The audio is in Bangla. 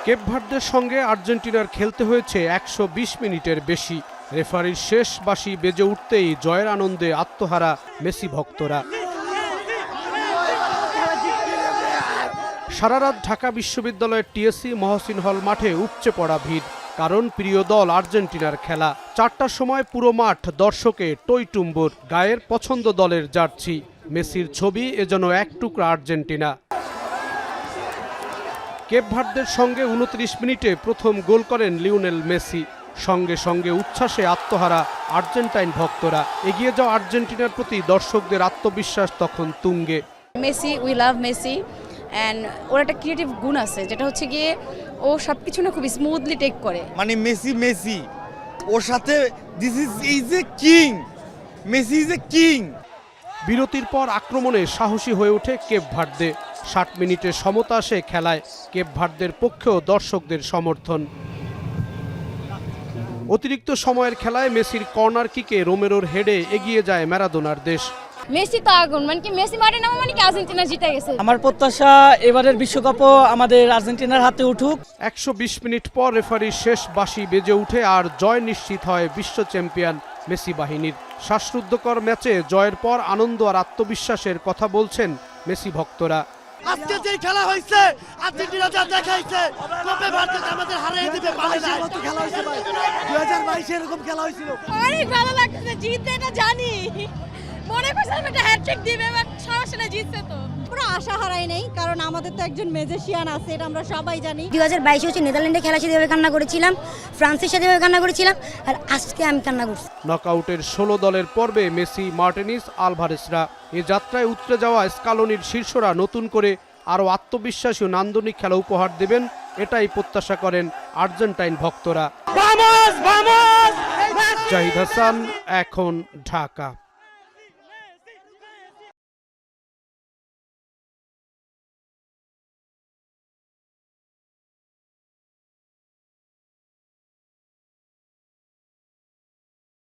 কেপ ভার্দের সঙ্গে আর্জেন্টিনার খেলতে হয়েছে ১২০ মিনিটের বেশি। রেফারির শেষ বাঁশি বেজে উঠতেই জয়ের আনন্দে আত্মহারা মেসি ভক্তরা। সারারাত ঢাকা বিশ্ববিদ্যালয়ের টিএসসি মহসিন হল মাঠে উপচে পড়া ভিড়, কারণ প্রিয় দল আর্জেন্টিনার খেলা। ৪টার সময় পুরো মাঠ দর্শকে টইটুম্বুর, গায়ের পছন্দ দলের জার্সি, মেসির ছবি এজন্য এক টুকরা আর্জেন্টিনা। কেপ ভার্দের সঙ্গে ২৯ মিনিটে প্রথম গোল করেন লিওনেল মেসি। সঙ্গে সঙ্গে উচ্ছ্বাসে আত্মহারা আর্জেন্টাইন ভক্তরা। এগিয়ে যাওয়া আর্জেন্টিনার প্রতি দর্শকদের আত্মবিশ্বাস তখন তুঙ্গে। Messi, we love Messi and ওর একটা ক্রিয়েটিভ গুণ আছে, যেটা হচ্ছে গিয়ে ও সব কিছু না খুব স্মুথলি টেক করে। মানে মেসি ওর সাথে this is a king, Messi is a king. বিরতির পর আক্রমণে সাহসী হয়ে ওঠে কেপ ভার্দে। ৬০ মিনিটে সমতা আসে খেলায়। কেপ ভার্দের পক্ষেও দর্শকদের সমর্থন। অতিরিক্ত সময়ের খেলায় মেসির কর্নার কিকে রোমেরোর হেডে এগিয়ে যায় ম্যারাডোনার দেশ। মেসি তো আগুন, মানে কি মেসি মারে না মানে কি আর্জেন্টিনা জিতে গেছে। আমার প্রত্যাশা এবারের বিশ্বকাপও আমাদের আর্জেন্টিনার হাতে উঠুক। ১২০ মিনিট পর রেফারির শেষ বাঁশি বেজে উঠে আর জয় নিশ্চিত হয় বিশ্ব চ্যাম্পিয়ন মেসি বাহিনীর। শ্বাসরুদ্ধকর ম্যাচে জয়ের পর আনন্দ আর আত্মবিশ্বাসের কথা বলছেন মেসি ভক্তরা। আজকে যে খেলা হয়েছে আর্জেন্টিনা যা দেখাইছে কোপে ভার্দে আমাদের হারিয়ে দিবে পারে না। মতো খেলা হয়েছে ভাই, 2022 এরকম খেলা হয়েছিল। অনেক ভালো লাগছে, জিততে এটা জানি, মনে করছিলাম একটা হ্যাটট্রিক দিবে, বাট সরাসরি জিতছে তো পুরো আশা হারাই নাই, কারণ আমাদের তো একজন ম্যাজিশিয়ান আছে, এটা আমরা সবাই জানি। 2022 হচ্ছে নেদারল্যান্ডে খেলা সাথে কান্না করেছিলাম, ফ্রান্সের সাথে কান্না করেছিলাম, আর আজকে আমি কান্না করছি। নকআউটের 16 দলের পর্বে মেসি, মার্টিনিস, আলভারেজরা। এ যাত্রায় উতরে যাওয়া স্কালোনির শীর্ষরা নতুন করে আরও আত্মবিশ্বাসী ও নান্দনিক খেলা উপহার দেবেন, এটাই প্রত্যাশা করেন আর্জেন্টাইন ভক্তরা। জাহিদ হাসান, এখন, ঢাকা।